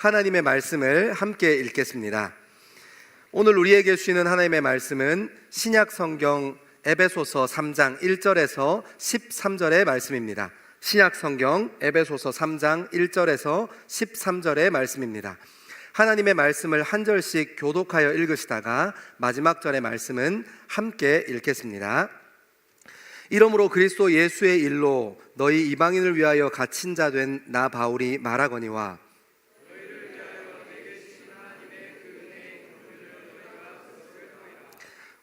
하나님의 말씀을 함께 읽겠습니다. 오늘 우리에게 주시는 하나님의 말씀은 신약 성경 에베소서 3장 1절에서 13절의 말씀입니다. 신약 성경 에베소서 3장 1절에서 13절의 말씀입니다. 하나님의 말씀을 한 절씩 교독하여 읽으시다가 마지막 절의 말씀은 함께 읽겠습니다. 이러므로 그리스도 예수의 일로 너희 이방인을 위하여 갇힌 자 된 나 바울이 말하거니와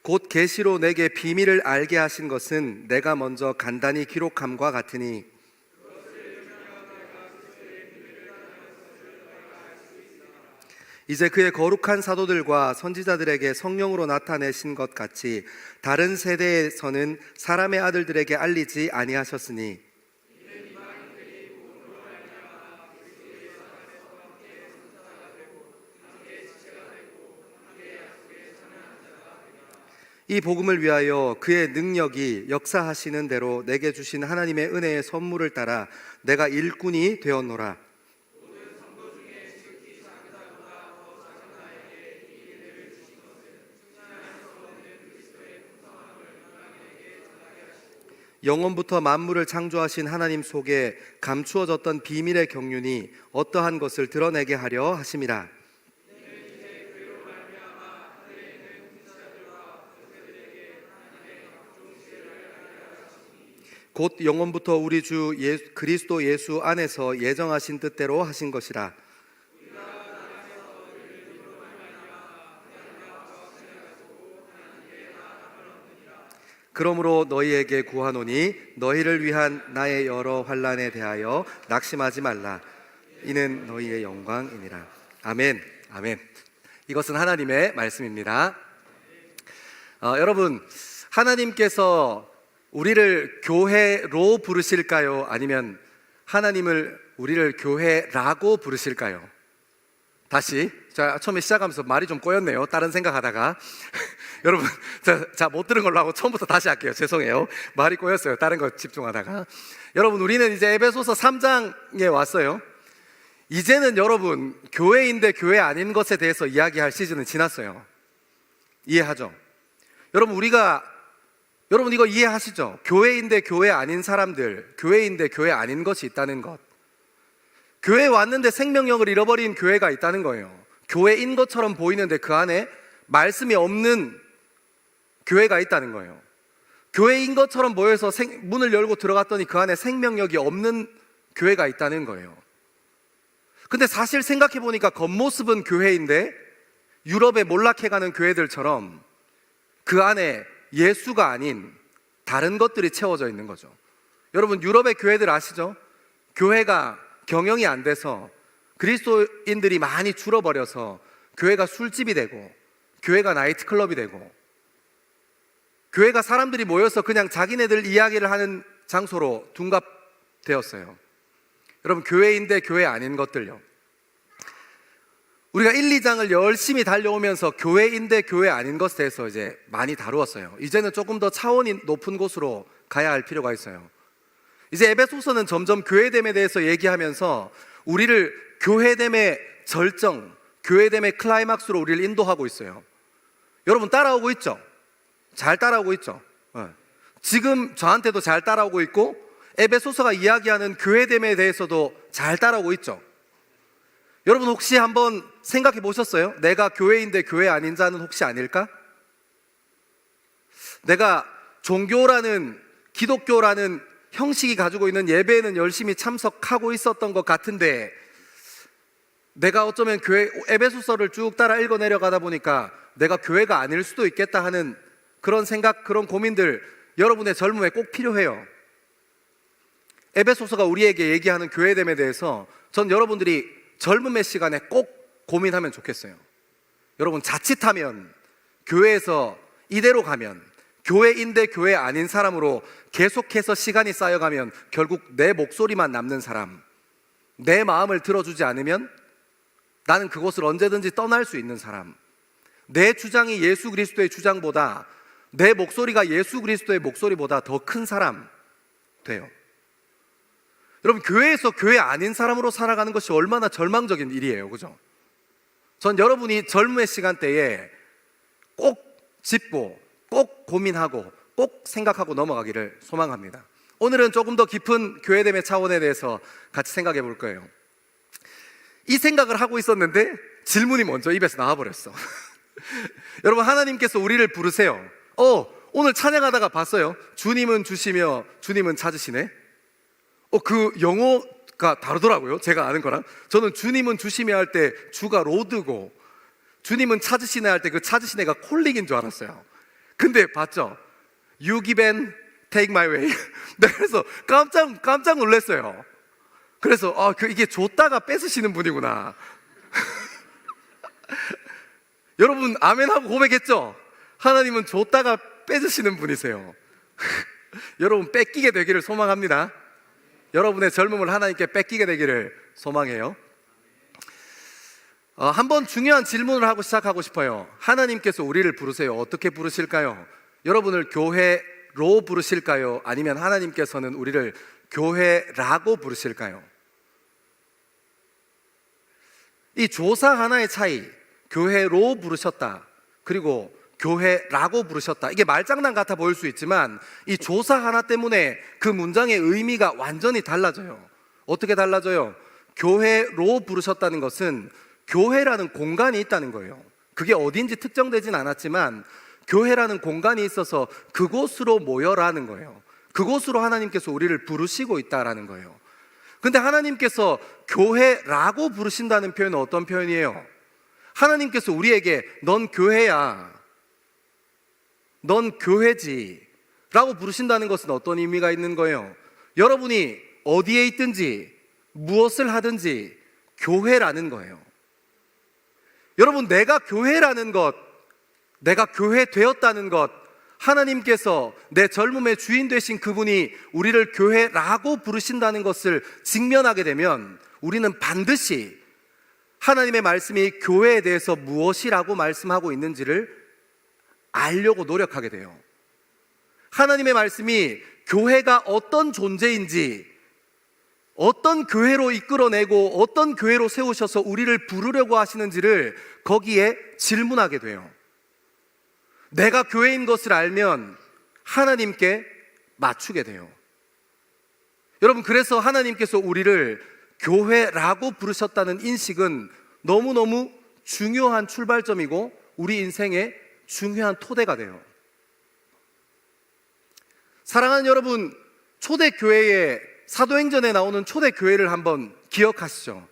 곧 계시로 내게 비밀을 알게 하신 것은 내가 먼저 간단히 기록함과 같으니 이제 그의 거룩한 사도들과 선지자들에게 성령으로 나타내신 것 같이 다른 세대에서는 사람의 아들들에게 알리지 아니하셨으니 이 복음을 위하여 그의 능력이 역사하시는 대로 내게 주신 하나님의 은혜의 선물을 따라 내가 일꾼이 되었노라. 영원부터 만물을 창조하신 하나님 속에 감추어졌던 비밀의 경륜이 어떠한 것을 드러내게 하려 하심이라. 곧 영원부터 우리 주 그리스도 예수 안에서 예정하신 뜻대로 하신 것이라. 그러므로 너희에게 구하노니 너희를 위한 나의 여러 환난에 대하여 낙심하지 말라. 이는 너희의 영광이니라. 아멘. 아멘. 이것은 하나님의 말씀입니다. 여러분, 하나님께서 우리를 교회로 부르실까요? 아니면 하나님을 우리를 교회라고 부르실까요? 다시. 자, 처음에 시작하면서 말이 좀 꼬였네요. 다른 생각하다가. 여러분, 못 들은 걸로 하고 처음부터 다시 할게요. 죄송해요. 말이 꼬였어요. 다른 거 집중하다가. 여러분, 우리는 이제 에베소서 3장에 왔어요. 이제는 여러분, 교회인데 교회 아닌 것에 대해서 이야기할 시즌은 지났어요. 이해하죠? 여러분 이거 이해하시죠? 교회인데 교회 아닌 사람들, 교회인데 교회 아닌 것이 있다는 것. 교회에 왔는데 생명력을 잃어버린 교회가 있다는 거예요. 교회인 것처럼 보이는데 그 안에 말씀이 없는 교회가 있다는 거예요. 교회인 것처럼 보여서 문을 열고 들어갔더니 그 안에 생명력이 없는 교회가 있다는 거예요. 근데 사실 생각해 보니까 겉모습은 교회인데 유럽에 몰락해가는 교회들처럼 그 안에 예수가 아닌 다른 것들이 채워져 있는 거죠. 여러분, 유럽의 교회들 아시죠? 교회가 경영이 안 돼서 그리스도인들이 많이 줄어버려서 교회가 술집이 되고 교회가 나이트클럽이 되고 교회가 사람들이 모여서 그냥 자기네들 이야기를 하는 장소로 둔갑되었어요. 여러분, 교회인데 교회 아닌 것들요. 우리가 1, 2장을 열심히 달려오면서 교회인데 교회 아닌 것에 대해서 이제 많이 다루었어요. 이제는 조금 더 차원이 높은 곳으로 가야 할 필요가 있어요. 이제 에베소서는 점점 교회됨에 대해서 얘기하면서 우리를 교회됨의 절정, 교회됨의 클라이막스로 우리를 인도하고 있어요. 여러분, 따라오고 있죠? 잘 따라오고 있죠? 지금 저한테도 잘 따라오고 있고 에베소서가 이야기하는 교회됨에 대해서도 잘 따라오고 있죠? 여러분, 혹시 한번 생각해 보셨어요? 내가 교회인데 교회 아닌 자는 혹시 아닐까? 내가 종교라는, 기독교라는 형식이 가지고 있는 예배에는 열심히 참석하고 있었던 것 같은데 내가 어쩌면 에베소서를 쭉 따라 읽어 내려가다 보니까 내가 교회가 아닐 수도 있겠다 하는 그런 생각, 그런 고민들 여러분의 젊음에 꼭 필요해요. 에베소서가 우리에게 얘기하는 교회됨에 대해서 전 여러분들이 젊음의 시간에 꼭 고민하면 좋겠어요. 여러분, 자칫하면 교회에서 이대로 가면 교회인데 교회 아닌 사람으로 계속해서 시간이 쌓여가면 결국 내 목소리만 남는 사람, 내 마음을 들어주지 않으면 나는 그곳을 언제든지 떠날 수 있는 사람, 내 주장이 예수 그리스도의 주장보다 내 목소리가 예수 그리스도의 목소리보다 더 큰 사람 돼요. 여러분, 교회에서 교회 아닌 사람으로 살아가는 것이 얼마나 절망적인 일이에요, 그죠? 전 여러분이 젊음의 시간대에 꼭 짚고 꼭 고민하고 꼭 생각하고 넘어가기를 소망합니다. 오늘은 조금 더 깊은 교회됨의 차원에 대해서 같이 생각해 볼 거예요. 이 생각을 하고 있었는데 질문이 먼저 입에서 나와버렸어. 여러분, 하나님께서 우리를 부르세요. 오늘 찬양하다가 봤어요. 주님은 주시며 주님은 찾으시네. 그 영어가 다르더라고요, 제가 아는 거랑. 저는 주님은 주시며 할 때 주가 로드고 주님은 찾으시네 할 때 그 찾으시네가 콜링인 줄 알았어요. 근데 봤죠? You give and take my way. 네, 그래서 깜짝 놀랐어요. 그래서 이게 줬다가 뺏으시는 분이구나. 여러분, 아멘하고 고백했죠? 하나님은 줬다가 뺏으시는 분이세요. 여러분, 뺏기게 되기를 소망합니다. 여러분의 젊음을 하나님께 뺏기게 되기를 소망해요. 한번 중요한 질문을 하고 시작하고 싶어요. 하나님께서 우리를 부르세요. 어떻게 부르실까요? 여러분을 교회로 부르실까요? 아니면 하나님께서는 우리를 교회라고 부르실까요? 이 조사 하나의 차이, 교회로 부르셨다, 그리고 교회라고 부르셨다, 이게 말장난 같아 보일 수 있지만 이 조사 하나 때문에 그 문장의 의미가 완전히 달라져요. 어떻게 달라져요? 교회로 부르셨다는 것은 교회라는 공간이 있다는 거예요. 그게 어딘지 특정되진 않았지만 교회라는 공간이 있어서 그곳으로 모여라는 거예요. 그곳으로 하나님께서 우리를 부르시고 있다라는 거예요. 근데 하나님께서 교회라고 부르신다는 표현은 어떤 표현이에요? 하나님께서 우리에게 넌 교회야, 넌 교회지 라고 부르신다는 것은 어떤 의미가 있는 거예요? 여러분이 어디에 있든지 무엇을 하든지 교회라는 거예요. 여러분, 내가 교회라는 것, 내가 교회 되었다는 것, 하나님께서 내 젊음의 주인 되신 그분이 우리를 교회라고 부르신다는 것을 직면하게 되면 우리는 반드시 하나님의 말씀이 교회에 대해서 무엇이라고 말씀하고 있는지를 알려고 노력하게 돼요. 하나님의 말씀이 교회가 어떤 존재인지, 어떤 교회로 이끌어내고 어떤 교회로 세우셔서 우리를 부르려고 하시는지를 거기에 질문하게 돼요. 내가 교회인 것을 알면 하나님께 맞추게 돼요. 여러분, 그래서 하나님께서 우리를 교회라고 부르셨다는 인식은 너무너무 중요한 출발점이고 우리 인생의 중요한 토대가 돼요. 사랑하는 여러분, 초대교회에, 사도행전에 나오는 초대교회를 한번 기억하시죠?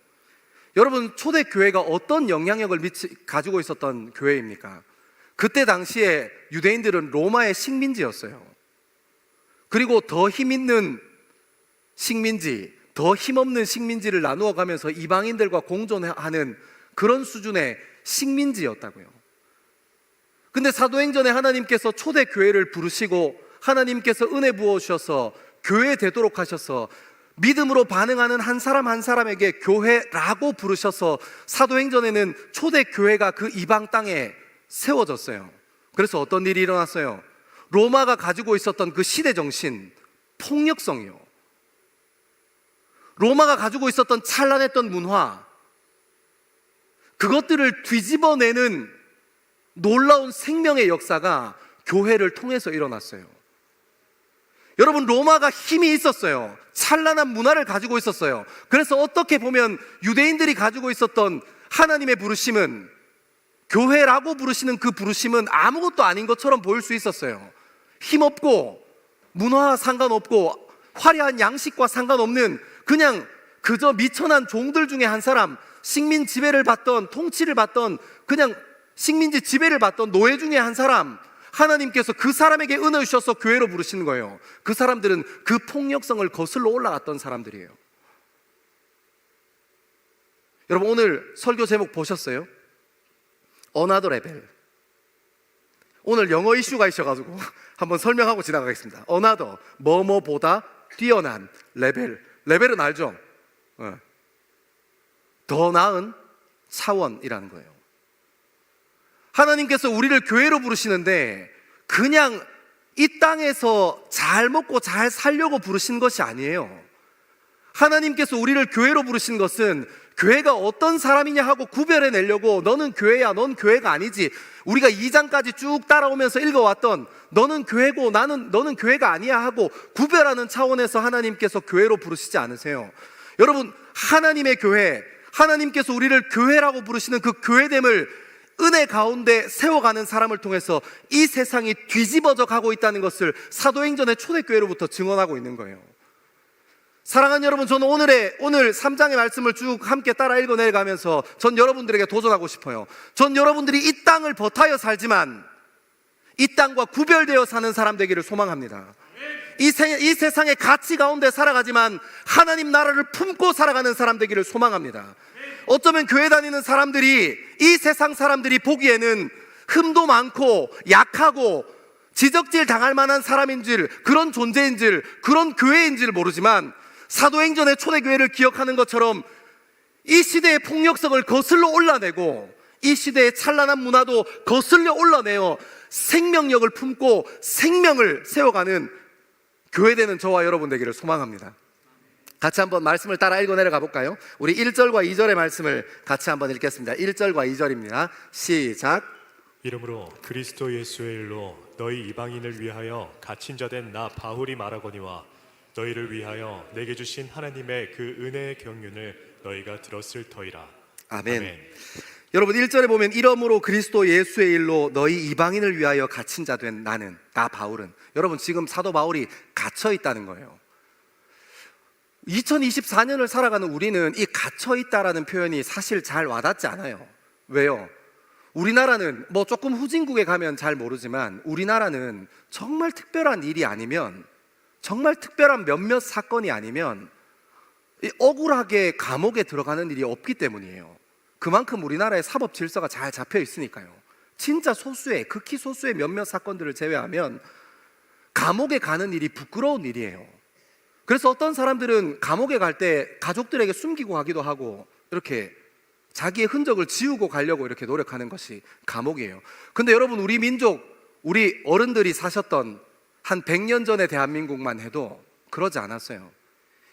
여러분, 초대교회가 어떤 영향력을 가지고 있었던 교회입니까? 그때 당시에 유대인들은 로마의 식민지였어요. 그리고 더 힘있는 식민지, 더 힘없는 식민지를 나누어 가면서 이방인들과 공존하는 그런 수준의 식민지였다고요. 근데 사도행전에 하나님께서 초대교회를 부르시고 하나님께서 은혜 부어주셔서 교회 되도록 하셔서 믿음으로 반응하는 한 사람 한 사람에게 교회라고 부르셔서 사도행전에는 초대교회가 그 이방 땅에 세워졌어요. 그래서 어떤 일이 일어났어요? 로마가 가지고 있었던 그 시대 정신, 폭력성이요, 로마가 가지고 있었던 찬란했던 문화, 그것들을 뒤집어내는 놀라운 생명의 역사가 교회를 통해서 일어났어요. 여러분, 로마가 힘이 있었어요. 찬란한 문화를 가지고 있었어요. 그래서 어떻게 보면 유대인들이 가지고 있었던 하나님의 부르심은, 교회라고 부르시는 그 부르심은 아무것도 아닌 것처럼 보일 수 있었어요. 힘없고 문화와 상관없고 화려한 양식과 상관없는 그냥 그저 미천한 종들 중에 한 사람, 식민 지배를 받던, 통치를 받던, 그냥 식민지 지배를 받던 노예 중에 한 사람, 하나님께서 그 사람에게 은혜 주셔서 교회로 부르시는 거예요. 그 사람들은 그 폭력성을 거슬러 올라갔던 사람들이에요. 여러분, 오늘 설교 제목 보셨어요? Another level. 오늘 영어 이슈가 있어가지고 한번 설명하고 지나가겠습니다. Another, 뭐뭐보다 뛰어난 레벨. 레벨은 알죠? 더 나은 차원이라는 거예요. 하나님께서 우리를 교회로 부르시는데 그냥 이 땅에서 잘 먹고 잘 살려고 부르신 것이 아니에요. 하나님께서 우리를 교회로 부르신 것은 교회가 어떤 사람이냐 하고 구별해 내려고 너는 교회야, 넌 교회가 아니지, 우리가 2장까지 쭉 따라오면서 읽어왔던 너는 교회고 너는 교회가 아니야 하고 구별하는 차원에서 하나님께서 교회로 부르시지 않으세요. 여러분, 하나님의 교회, 하나님께서 우리를 교회라고 부르시는 그 교회됨을 은혜 가운데 세워가는 사람을 통해서 이 세상이 뒤집어져 가고 있다는 것을 사도행전의 초대교회로부터 증언하고 있는 거예요. 사랑하는 여러분, 저는 오늘 3장의 말씀을 쭉 함께 따라 읽어내가면서 전 여러분들에게 도전하고 싶어요. 전 여러분들이 이 땅을 버타여 살지만 이 땅과 구별되어 사는 사람 되기를 소망합니다. 이 세상의 가치 가운데 살아가지만 하나님 나라를 품고 살아가는 사람 되기를 소망합니다. 어쩌면 교회 다니는 사람들이, 이 세상 사람들이 보기에는 흠도 많고 약하고 지적질 당할 만한 사람인 줄, 그런 존재인 줄, 그런 교회인 줄 모르지만 사도행전의 초대교회를 기억하는 것처럼 이 시대의 폭력성을 거슬러 올라내고 이 시대의 찬란한 문화도 거슬러 올라내어 생명력을 품고 생명을 세워가는 교회되는 저와 여러분 되기를 소망합니다. 같이 한번 말씀을 따라 읽어내려가 볼까요? 우리 1절과 2절의 말씀을 같이 한번 읽겠습니다. 1절과 2절입니다. 시작. 이러므로 그리스도 예수의 일로 너희 이방인을 위하여 갇힌 자 된 나 바울이 말하거니와 너희를 위하여 내게 주신 하나님의 그 은혜의 경륜을 너희가 들었을 터이라. 아멘. 아멘. 여러분, 1절에 보면 이러므로 그리스도 예수의 일로 너희 이방인을 위하여 갇힌 자 된 나는, 나 바울은, 여러분 지금 사도 바울이 갇혀 있다는 거예요. 2024년을 살아가는 우리는 이 갇혀 있다라는 표현이 사실 잘 와닿지 않아요. 왜요? 우리나라는 뭐 조금 후진국에 가면 잘 모르지만 우리나라는 정말 특별한 일이 아니면, 정말 특별한 몇몇 사건이 아니면 억울하게 감옥에 들어가는 일이 없기 때문이에요. 그만큼 우리나라의 사법 질서가 잘 잡혀 있으니까요. 진짜 소수의, 극히 소수의 몇몇 사건들을 제외하면 감옥에 가는 일이 부끄러운 일이에요. 그래서 어떤 사람들은 감옥에 갈 때 가족들에게 숨기고 가기도 하고 이렇게 자기의 흔적을 지우고 가려고 이렇게 노력하는 것이 감옥이에요. 근데 여러분, 우리 민족, 우리 어른들이 사셨던 한 100년 전의 대한민국만 해도 그러지 않았어요.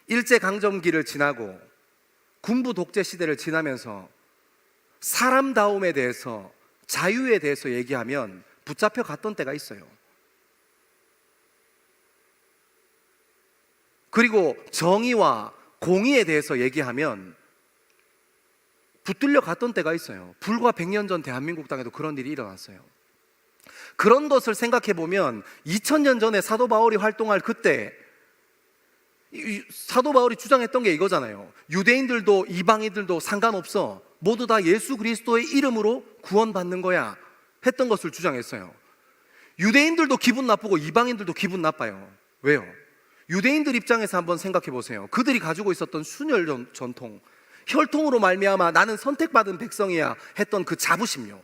일제강점기를 지나고 군부 독재 시대를 지나면서 사람다움에 대해서, 자유에 대해서 얘기하면 붙잡혀 갔던 때가 있어요. 그리고 정의와 공의에 대해서 얘기하면 붙들려 갔던 때가 있어요. 불과 100년 전 대한민국 땅에도 그런 일이 일어났어요. 그런 것을 생각해 보면 2000년 전에 사도 바울이 활동할 그때 사도 바울이 주장했던 게 이거잖아요. 유대인들도 이방인들도 상관없어, 모두 다 예수 그리스도의 이름으로 구원받는 거야 했던 것을 주장했어요. 유대인들도 기분 나쁘고 이방인들도 기분 나빠요. 왜요? 유대인들 입장에서 한번 생각해 보세요. 그들이 가지고 있었던 순혈 전통, 혈통으로 말미암아 나는 선택받은 백성이야 했던 그 자부심요,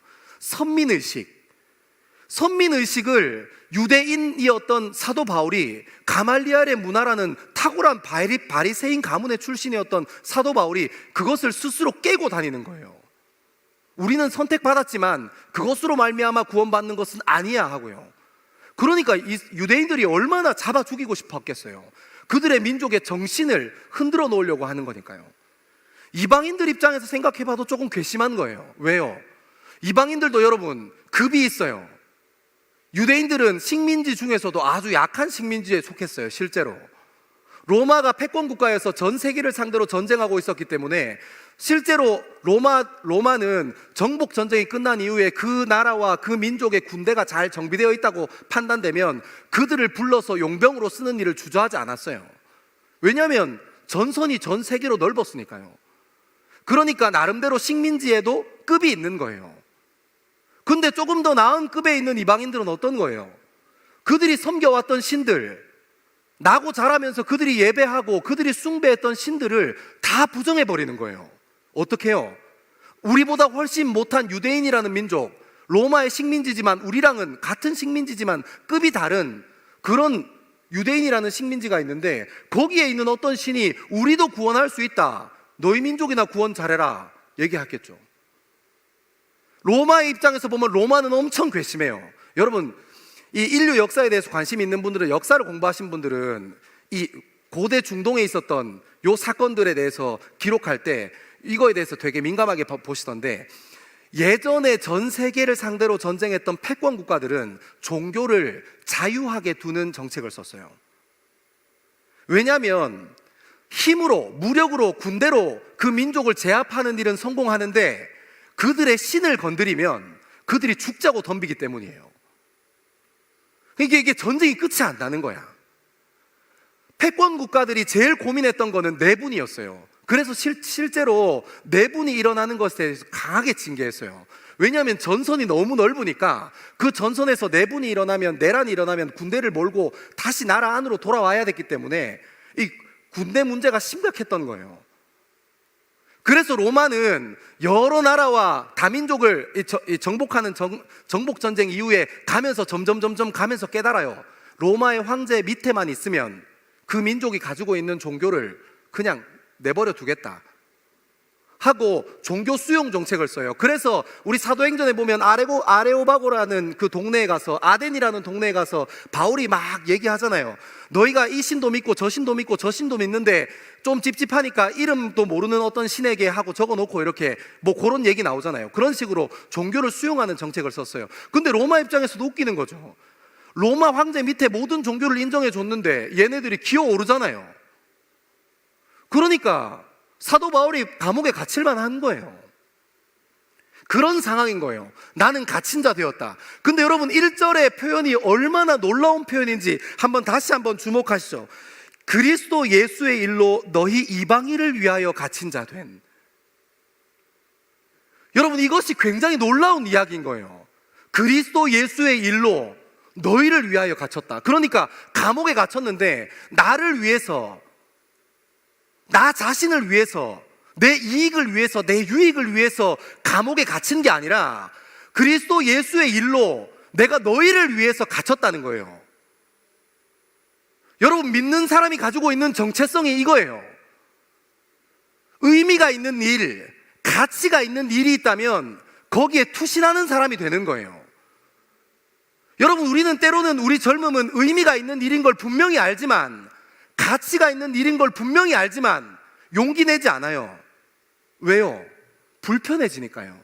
선민의식을 유대인이었던 사도 바울이, 가말리엘의 문화라는 탁월한 바리새인 가문의 출신이었던 사도 바울이 그것을 스스로 깨고 다니는 거예요. 우리는 선택받았지만 그것으로 말미암아 구원받는 것은 아니야 하고요. 그러니까 이 유대인들이 얼마나 잡아 죽이고 싶었겠어요. 그들의 민족의 정신을 흔들어 놓으려고 하는 거니까요. 이방인들 입장에서 생각해봐도 조금 괘씸한 거예요. 왜요? 이방인들도 여러분 급이 있어요. 유대인들은 식민지 중에서도 아주 약한 식민지에 속했어요. 실제로 로마가 패권국가에서 전 세계를 상대로 전쟁하고 있었기 때문에 실제로 로마는 정복 전쟁이 끝난 이후에 그 나라와 그 민족의 군대가 잘 정비되어 있다고 판단되면 그들을 불러서 용병으로 쓰는 일을 주저하지 않았어요. 왜냐하면 전선이 전 세계로 넓었으니까요. 그러니까 나름대로 식민지에도 급이 있는 거예요. 근데 조금 더 나은 급에 있는 이방인들은 어떤 거예요? 그들이 섬겨왔던 신들, 나고 자라면서 그들이 예배하고 그들이 숭배했던 신들을 다 부정해버리는 거예요. 어떻게 해요? 우리보다 훨씬 못한 유대인이라는 민족, 로마의 식민지지만 우리랑은 같은 식민지지만 급이 다른 그런 유대인이라는 식민지가 있는데 거기에 있는 어떤 신이 우리도 구원할 수 있다, 너희 민족이나 구원 잘해라 얘기했겠죠. 로마의 입장에서 보면 로마는 엄청 괘씸해요. 여러분, 이 인류 역사에 대해서 관심이 있는 분들은, 역사를 공부하신 분들은 이 고대 중동에 있었던 요 사건들에 대해서 기록할 때 이거에 대해서 되게 민감하게 보시던데, 예전에 전 세계를 상대로 전쟁했던 패권 국가들은 종교를 자유하게 두는 정책을 썼어요. 왜냐하면 힘으로, 무력으로, 군대로 그 민족을 제압하는 일은 성공하는데 그들의 신을 건드리면 그들이 죽자고 덤비기 때문이에요. 이게 전쟁이 끝이 안 나는 거야. 패권 국가들이 제일 고민했던 거는 내분이었어요. 그래서 실제로 내분이 일어나는 것에 대해서 강하게 징계했어요. 왜냐하면 전선이 너무 넓으니까 그 전선에서 내분이 일어나면, 내란이 일어나면 군대를 몰고 다시 나라 안으로 돌아와야 됐기 때문에 이 군대 문제가 심각했던 거예요. 그래서 로마는 여러 나라와 다민족을 정복하는 정복 전쟁 이후에 가면서 점점 가면서 깨달아요. 로마의 황제 밑에만 있으면 그 민족이 가지고 있는 종교를 그냥 내버려 두겠다 하고 종교 수용 정책을 써요. 그래서 우리 사도행전에 보면 아레오바고라는 그 동네에 가서, 아덴이라는 동네에 가서 바울이 막 얘기하잖아요. 너희가 이 신도 믿고 저 신도 믿고 저 신도 믿는데 좀 찝찝하니까 이름도 모르는 어떤 신에게 하고 적어놓고 이렇게 뭐 그런 얘기 나오잖아요. 그런 식으로 종교를 수용하는 정책을 썼어요. 근데 로마 입장에서도 웃기는 거죠. 로마 황제 밑에 모든 종교를 인정해 줬는데 얘네들이 기어오르잖아요. 그러니까 사도 바울이 감옥에 갇힐 만한 거예요. 그런 상황인 거예요. 나는 갇힌 자 되었다. 근데 여러분 1절의 표현이 얼마나 놀라운 표현인지 다시 한번 주목하시죠. 그리스도 예수의 일로 너희 이방인을 위하여 갇힌 자 된. 여러분 이것이 굉장히 놀라운 이야기인 거예요. 그리스도 예수의 일로 너희를 위하여 갇혔다. 그러니까 감옥에 갇혔는데 나를 위해서, 나 자신을 위해서, 내 이익을 위해서, 내 유익을 위해서 감옥에 갇힌 게 아니라 그리스도 예수의 일로 내가 너희를 위해서 갇혔다는 거예요. 여러분 믿는 사람이 가지고 있는 정체성이 이거예요. 의미가 있는 일, 가치가 있는 일이 있다면 거기에 투신하는 사람이 되는 거예요. 여러분 우리는 때로는 우리 젊음은 의미가 있는 일인 걸 분명히 알지만, 가치가 있는 일인 걸 분명히 알지만 용기 내지 않아요. 왜요? 불편해지니까요.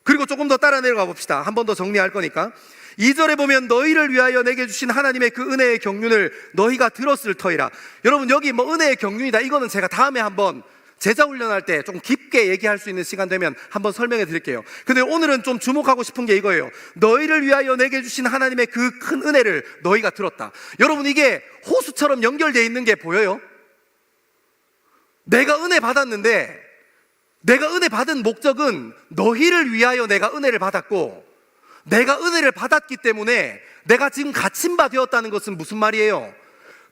그리고 조금 더 따라 내려가 봅시다. 한 번 더 정리할 거니까. 2절에 보면 너희를 위하여 내게 주신 하나님의 그 은혜의 경륜을 너희가 들었을 터이라. 여러분 여기 뭐 은혜의 경륜이다, 이거는 제가 다음에 한번 제자 훈련할 때 좀 깊게 얘기할 수 있는 시간 되면 한번 설명해 드릴게요. 근데 오늘은 좀 주목하고 싶은 게 이거예요. 너희를 위하여 내게 주신 하나님의 그 큰 은혜를 너희가 들었다. 여러분 이게 호수처럼 연결되어 있는 게 보여요? 내가 은혜 받았는데, 내가 은혜 받은 목적은 너희를 위하여 내가 은혜를 받았고, 내가 은혜를 받았기 때문에 내가 지금 갇힌 바 되었다는 것은 무슨 말이에요?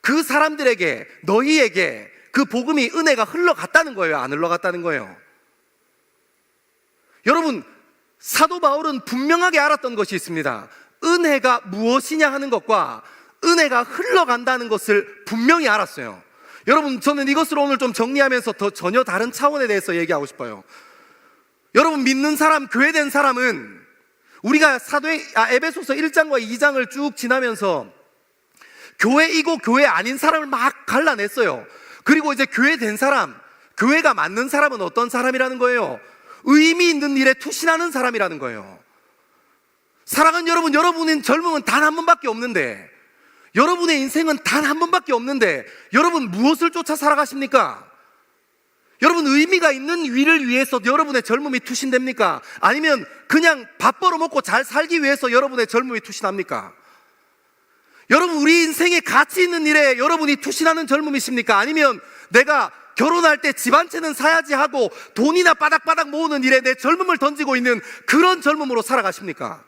그 사람들에게, 너희에게 그 복음이, 은혜가 흘러갔다는 거예요? 안 흘러갔다는 거예요? 여러분 사도 바울은 분명하게 알았던 것이 있습니다. 은혜가 무엇이냐 하는 것과 은혜가 흘러간다는 것을 분명히 알았어요. 여러분 저는 이것을 오늘 좀 정리하면서 더 전혀 다른 차원에 대해서 얘기하고 싶어요. 여러분 믿는 사람, 교회된 사람은 우리가 에베소서 1장과 2장을 쭉 지나면서 교회이고 교회 아닌 사람을 막 갈라냈어요. 그리고 이제 교회된 사람, 교회가 맞는 사람은 어떤 사람이라는 거예요? 의미 있는 일에 투신하는 사람이라는 거예요. 사랑하는 여러분, 여러분의 젊음은 단 한 번밖에 없는데, 여러분의 인생은 단 한 번밖에 없는데 여러분 무엇을 쫓아 살아가십니까? 여러분 의미가 있는 일을 위해서 여러분의 젊음이 투신됩니까? 아니면 그냥 밥 벌어먹고 잘 살기 위해서 여러분의 젊음이 투신합니까? 여러분 우리 인생에 가치 있는 일에 여러분이 투신하는 젊음이십니까? 아니면 내가 결혼할 때 집 한 채는 사야지 하고 돈이나 바닥바닥 모으는 일에 내 젊음을 던지고 있는 그런 젊음으로 살아가십니까?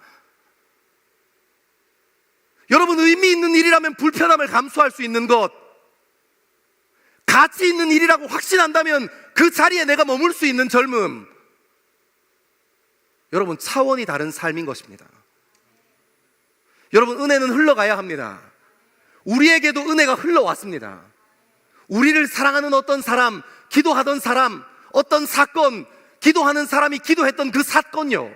여러분 의미 있는 일이라면 불편함을 감수할 수 있는 것, 가치 있는 일이라고 확신한다면 그 자리에 내가 머물 수 있는 젊음, 여러분 차원이 다른 삶인 것입니다. 여러분 은혜는 흘러가야 합니다. 우리에게도 은혜가 흘러왔습니다. 우리를 사랑하는 어떤 사람, 기도하던 사람, 어떤 사건, 기도하는 사람이 기도했던 그 사건요,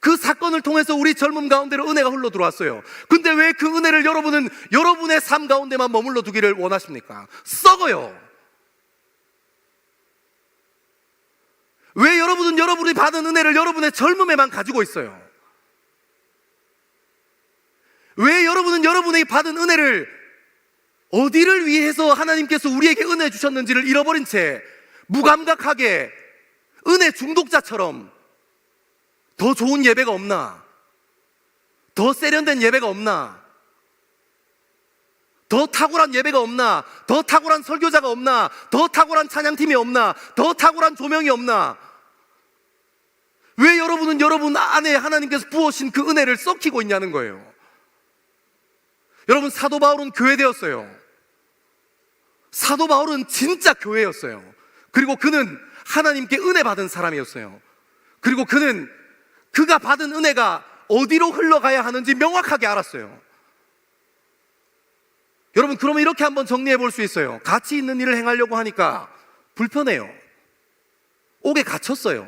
그 사건을 통해서 우리 젊음 가운데로 은혜가 흘러 들어왔어요. 근데 왜 그 은혜를 여러분은 여러분의 삶 가운데만 머물러 두기를 원하십니까? 썩어요. 왜 여러분은 여러분이 받은 은혜를 여러분의 젊음에만 가지고 있어요? 왜 여러분은 여러분이 받은 은혜를 어디를 위해서 하나님께서 우리에게 은혜 주셨는지를 잃어버린 채 무감각하게 은혜 중독자처럼 더 좋은 예배가 없나? 더 세련된 예배가 없나? 더 탁월한 예배가 없나? 더 탁월한 설교자가 없나? 더 탁월한 찬양팀이 없나? 더 탁월한 조명이 없나? 왜 여러분은 여러분 안에 하나님께서 부어신 그 은혜를 썩히고 있냐는 거예요. 여러분, 사도 바울은 교회되었어요. 사도 바울은 진짜 교회였어요. 그리고 그는 하나님께 은혜 받은 사람이었어요. 그리고 그는 그가 받은 은혜가 어디로 흘러가야 하는지 명확하게 알았어요. 여러분, 그러면 이렇게 한번 정리해 볼 수 있어요. 가치 있는 일을 행하려고 하니까 불편해요. 옥에 갇혔어요.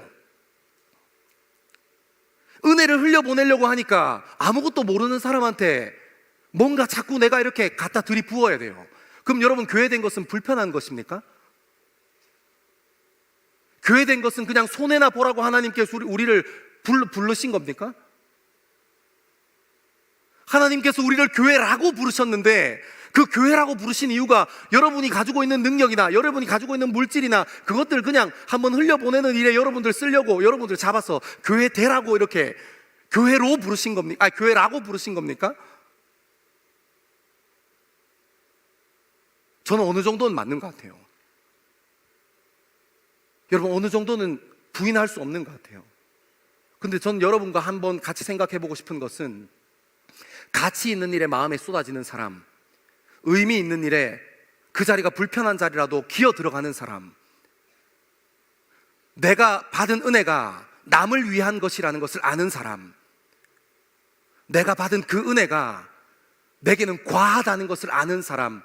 은혜를 흘려보내려고 하니까 아무것도 모르는 사람한테 뭔가 자꾸 내가 이렇게 갖다 들이부어야 돼요. 그럼 여러분, 교회된 것은 불편한 것입니까? 교회된 것은 그냥 손해나 보라고 하나님께서 우리를 부르신 겁니까? 하나님께서 우리를 교회라고 부르셨는데 그 교회라고 부르신 이유가 여러분이 가지고 있는 능력이나 여러분이 가지고 있는 물질이나 그것들 그냥 한번 흘려보내는 일에 여러분들 쓰려고 여러분들 잡아서 교회 되라고 이렇게 교회로 부르신 겁니까? 교회라고 부르신 겁니까? 저는 어느 정도는 맞는 것 같아요. 여러분, 어느 정도는 부인할 수 없는 것 같아요. 근데 전 여러분과 한번 같이 생각해 보고 싶은 것은 가치 있는 일에 마음에 쏟아지는 사람, 의미 있는 일에 그 자리가 불편한 자리라도 기어 들어가는 사람, 내가 받은 은혜가 남을 위한 것이라는 것을 아는 사람, 내가 받은 그 은혜가 내게는 과하다는 것을 아는 사람,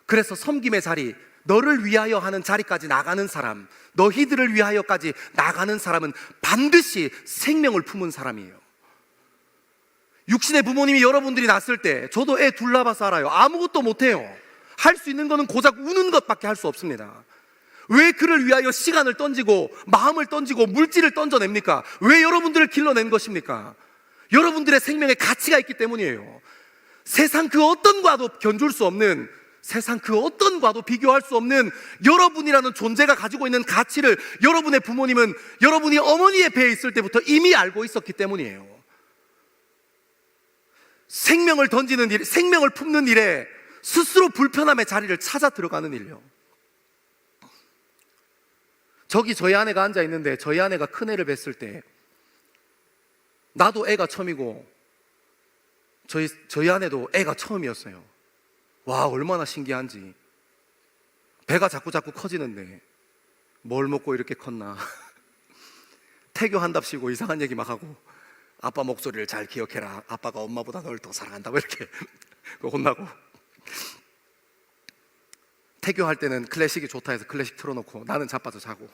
그래서 섬김의 자리, 너를 위하여 하는 자리까지 나가는 사람, 너희들을 위하여까지 나가는 사람은 반드시 생명을 품은 사람이에요. 육신의 부모님이 여러분들이 낳았을 때 저도 애 둘 낳아서 알아요. 아무것도 못해요. 할 수 있는 거는 고작 우는 것밖에 할 수 없습니다. 왜 그를 위하여 시간을 던지고 마음을 던지고 물질을 던져냅니까? 왜 여러분들을 길러낸 것입니까? 여러분들의 생명에 가치가 있기 때문이에요. 세상 그 어떤 과도 견줄 수 없는, 세상 그 어떤 과도 비교할 수 없는 여러분이라는 존재가 가지고 있는 가치를 여러분의 부모님은 여러분이 어머니의 배에 있을 때부터 이미 알고 있었기 때문이에요. 생명을 던지는 일, 생명을 품는 일에 스스로 불편함의 자리를 찾아 들어가는 일이요. 저기 저희 아내가 앉아 있는데 저희 아내가 큰 애를 뵀을 때 나도 애가 처음이고 저희 아내도 애가 처음이었어요. 와, 얼마나 신기한지. 배가 자꾸 커지는데 뭘 먹고 이렇게 컸나. 태교한답시고 이상한 얘기 막 하고, 아빠 목소리를 잘 기억해라, 아빠가 엄마보다 널 더 사랑한다고 이렇게 혼나고, 태교할 때는 클래식이 좋다 해서 클래식 틀어놓고 나는 자빠져 자고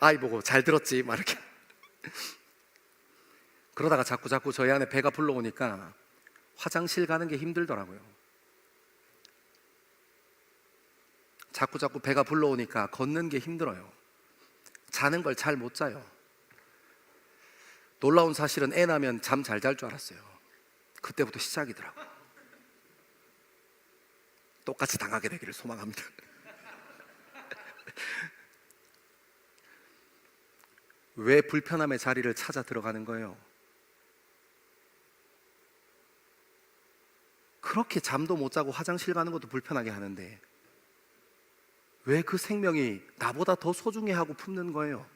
아이 보고 잘 들었지 막 이렇게. 그러다가 자꾸 저희 안에 배가 불러오니까 화장실 가는 게 힘들더라고요. 자꾸 배가 불러오니까 걷는 게 힘들어요. 자는 걸 잘 못 자요. 놀라운 사실은 애 낳으면 잠 잘 잘 줄 알았어요. 그때부터 시작이더라고요. 똑같이 당하게 되기를 소망합니다. 왜 불편함의 자리를 찾아 들어가는 거예요? 그렇게 잠도 못 자고 화장실 가는 것도 불편하게 하는데 왜 그 생명이 나보다 더 소중해하고 품는 거예요?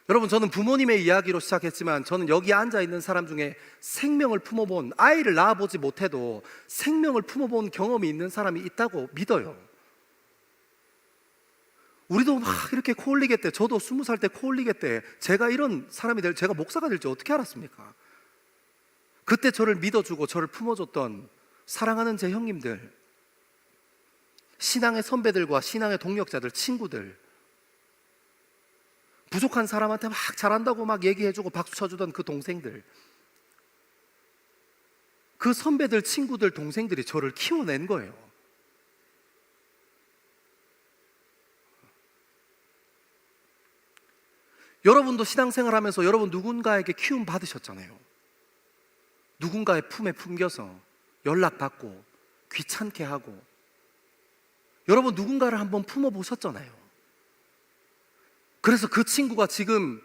여러분, 저는 부모님의 이야기로 시작했지만 저는 여기 앉아있는 사람 중에 생명을 품어본, 아이를 낳아보지 못해도 생명을 품어본 경험이 있는 사람이 있다고 믿어요. 우리도 막 이렇게 코 흘리겠대. 저도 20살 때 코 흘리겠대. 제가 이런 사람이 제가 목사가 될지 어떻게 알았습니까? 그때 저를 믿어주고 저를 품어줬던 사랑하는 제 형님들, 신앙의 선배들과 신앙의 동력자들, 친구들, 부족한 사람한테 막 잘한다고 막 얘기해주고 박수 쳐주던 그 동생들, 그 선배들, 친구들, 동생들이 저를 키워낸 거예요. 여러분도 신앙생활 하면서 여러분 누군가에게 키움 받으셨잖아요. 누군가의 품에 품겨서 연락받고 귀찮게 하고, 여러분 누군가를 한번 품어보셨잖아요. 그래서 그 친구가 지금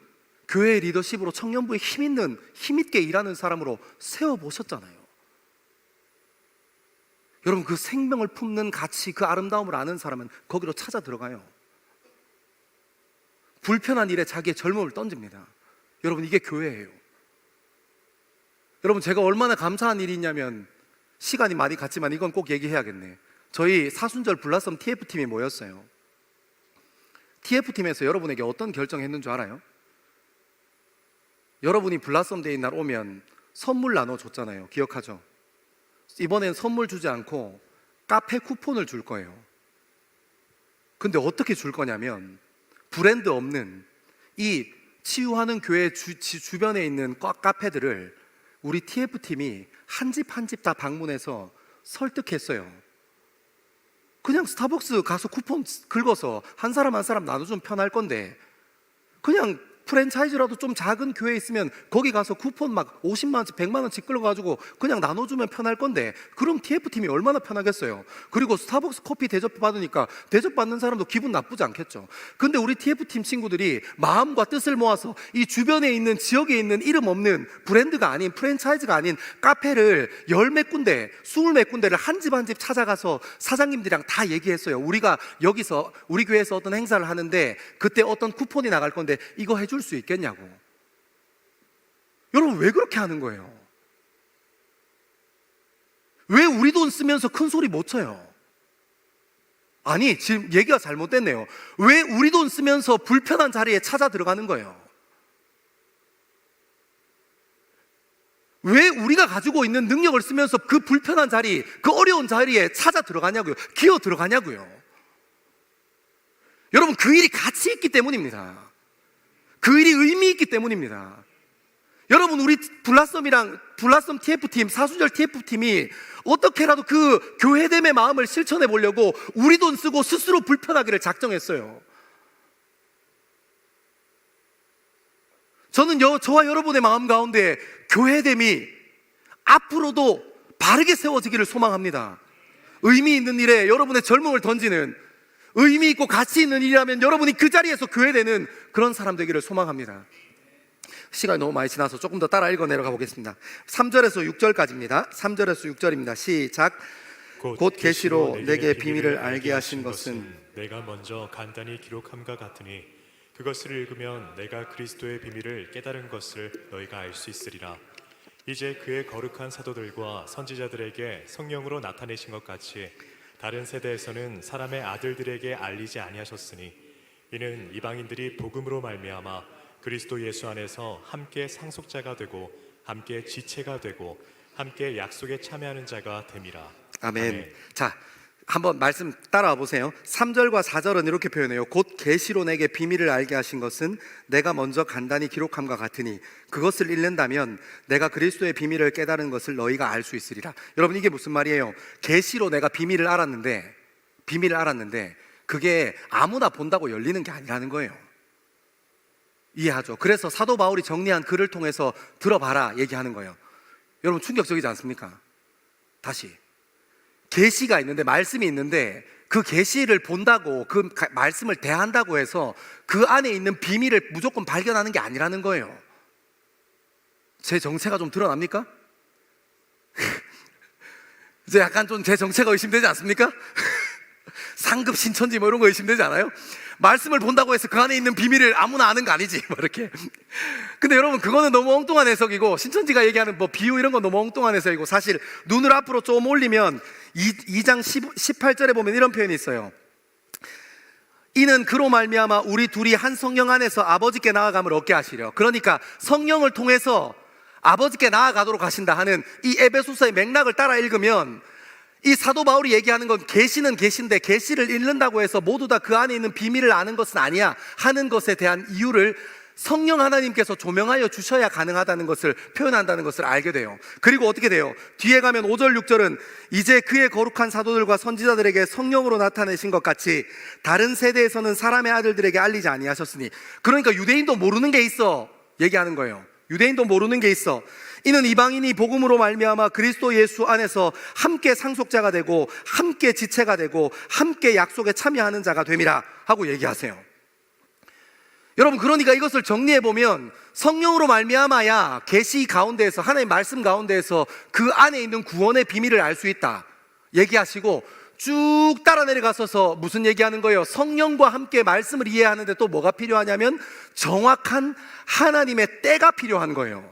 교회의 리더십으로 청년부에 힘있게 일하는 사람으로 세워보셨잖아요. 여러분 그 생명을 품는 가치, 그 아름다움을 아는 사람은 거기로 찾아 들어가요. 불편한 일에 자기의 젊음을 던집니다. 여러분 이게 교회예요. 여러분 제가 얼마나 감사한 일이 있냐면, 시간이 많이 갔지만 이건 꼭 얘기해야겠네. 저희 사순절 블라썸 TF팀이 모였어요. TF팀에서 여러분에게 어떤 결정했는 줄 알아요? 여러분이 블라썸 데이 날 오면 선물 나눠줬잖아요. 기억하죠? 이번엔 선물 주지 않고 카페 쿠폰을 줄 거예요. 근데 어떻게 줄 거냐면, 브랜드 없는 이 치유하는 교회 주변에 있는 카페들을 우리 TF팀이 한 집 한 집 다 방문해서 설득했어요. 그냥 스타벅스 가서 쿠폰 긁어서 한 사람 한 사람 나눠주면 편할 건데, 그냥 프랜차이즈라도 좀 작은 교회에 있으면 거기 가서 쿠폰 막 50만 원씩 100만 원씩 끌어가지고 그냥 나눠주면 편할 건데, 그럼 TF팀이 얼마나 편하겠어요. 그리고 스타벅스 커피 대접 받으니까 대접 받는 사람도 기분 나쁘지 않겠죠. 근데 우리 TF팀 친구들이 마음과 뜻을 모아서 이 주변에 있는, 지역에 있는 이름 없는 브랜드가 아닌, 프랜차이즈가 아닌 카페를 10몇 군데, 20몇 군데를 한 집 한 집 찾아가서 사장님들이랑 다 얘기했어요. 우리가 여기서 우리 교회에서 어떤 행사를 하는데 그때 어떤 쿠폰이 나갈 건데 이거 해줄 수 있겠냐고. 여러분 왜 그렇게 하는 거예요? 왜 우리 돈 쓰면서 큰 소리 못 쳐요? 아니, 지금 얘기가 잘못됐네요. 왜 우리 돈 쓰면서 불편한 자리에 찾아 들어가는 거예요? 왜 우리가 가지고 있는 능력을 쓰면서 그 불편한 자리, 그 어려운 자리에 찾아 들어가냐고요? 기어 들어가냐고요? 여러분 그 일이 가치 있기 때문입니다. 그 일이 의미 있기 때문입니다. 여러분 우리 블라썸 TF팀, 사순절 TF팀이 어떻게라도 그 교회됨의 마음을 실천해 보려고 우리 돈 쓰고 스스로 불편하기를 작정했어요. 저는 저와 여러분의 마음 가운데 교회됨이 앞으로도 바르게 세워지기를 소망합니다. 의미 있는 일에 여러분의 젊음을 던지는, 의미 있고 가치 있는 일이라면 여러분이 그 자리에서 교회되는 그런 사람 되기를 소망합니다. 시간이 너무 많이 지나서 조금 더 따라 읽어 내려가 보겠습니다. 3절에서 6절까지입니다. 3절에서 6절입니다. 시작. 곧 계시로 내게 비밀을 알게 하신 것은 내가 먼저 간단히 기록함과 같으니 그것을 읽으면 내가 그리스도의 비밀을 깨달은 것을 너희가 알 수 있으리라. 이제 그의 거룩한 사도들과 선지자들에게 성령으로 나타내신 것 같이 다른 세대에서는 사람의 아들들에게 알리지 아니하셨으니, 이는 이방인들이 복음으로 말미암아 그리스도 예수 안에서 함께 상속자가 되고 함께 지체가 되고 함께 약속에 참여하는 자가 됨이라. 아멘. 자, 한번 말씀 따라와 보세요. 3절과 4절은 이렇게 표현해요. 곧 계시로 내게 비밀을 알게 하신 것은 내가 먼저 간단히 기록함과 같으니 그것을 읽는다면 내가 그리스도의 비밀을 깨달은 것을 너희가 알 수 있으리라. 여러분 이게 무슨 말이에요? 계시로 내가 비밀을 알았는데 그게 아무나 본다고 열리는 게 아니라는 거예요. 이해하죠? 그래서 사도 바울이 정리한 글을 통해서 들어봐라 얘기하는 거예요. 여러분 충격적이지 않습니까? 다시, 계시가 있는데, 말씀이 있는데 그 계시를 본다고, 그 말씀을 대한다고 해서 그 안에 있는 비밀을 무조건 발견하는 게 아니라는 거예요. 제 정체가 좀 드러납니까? 이제 약간 좀 제 정체가 의심되지 않습니까? 상급 신천지 뭐 이런 거 의심되지 않아요? 말씀을 본다고 해서 그 안에 있는 비밀을 아무나 아는 거 아니지 뭐 이렇게. 근데 여러분 그거는 너무 엉뚱한 해석이고, 신천지가 얘기하는 뭐 비유 이런 건 너무 엉뚱한 해석이고, 사실 눈을 앞으로 좀 올리면 2장 18절에 보면 이런 표현이 있어요. 이는 그로 말미암아 우리 둘이 한 성령 안에서 아버지께 나아감을 얻게 하시려. 그러니까 성령을 통해서 아버지께 나아가도록 하신다 하는 이 에베소서의 맥락을 따라 읽으면, 이 사도 바울이 얘기하는 건 계시는 계시인데 계시를 읽는다고 해서 모두 다 그 안에 있는 비밀을 아는 것은 아니야 하는 것에 대한 이유를 성령 하나님께서 조명하여 주셔야 가능하다는 것을 표현한다는 것을 알게 돼요. 그리고 어떻게 돼요? 뒤에 가면 5절 6절은 이제 그의 거룩한 사도들과 선지자들에게 성령으로 나타내신 것 같이 다른 세대에서는 사람의 아들들에게 알리지 아니하셨으니, 그러니까 유대인도 모르는 게 있어 얘기하는 거예요. 유대인도 모르는 게 있어. 이는 이방인이 복음으로 말미암아 그리스도 예수 안에서 함께 상속자가 되고 함께 지체가 되고 함께 약속에 참여하는 자가 됨이라 하고 얘기하세요. 여러분, 그러니까 이것을 정리해 보면 성령으로 말미암아야 계시 가운데에서, 하나님 말씀 가운데에서 그 안에 있는 구원의 비밀을 알 수 있다 얘기하시고, 쭉 따라 내려가서서 무슨 얘기하는 거예요? 성령과 함께 말씀을 이해하는데 또 뭐가 필요하냐면 정확한 하나님의 때가 필요한 거예요.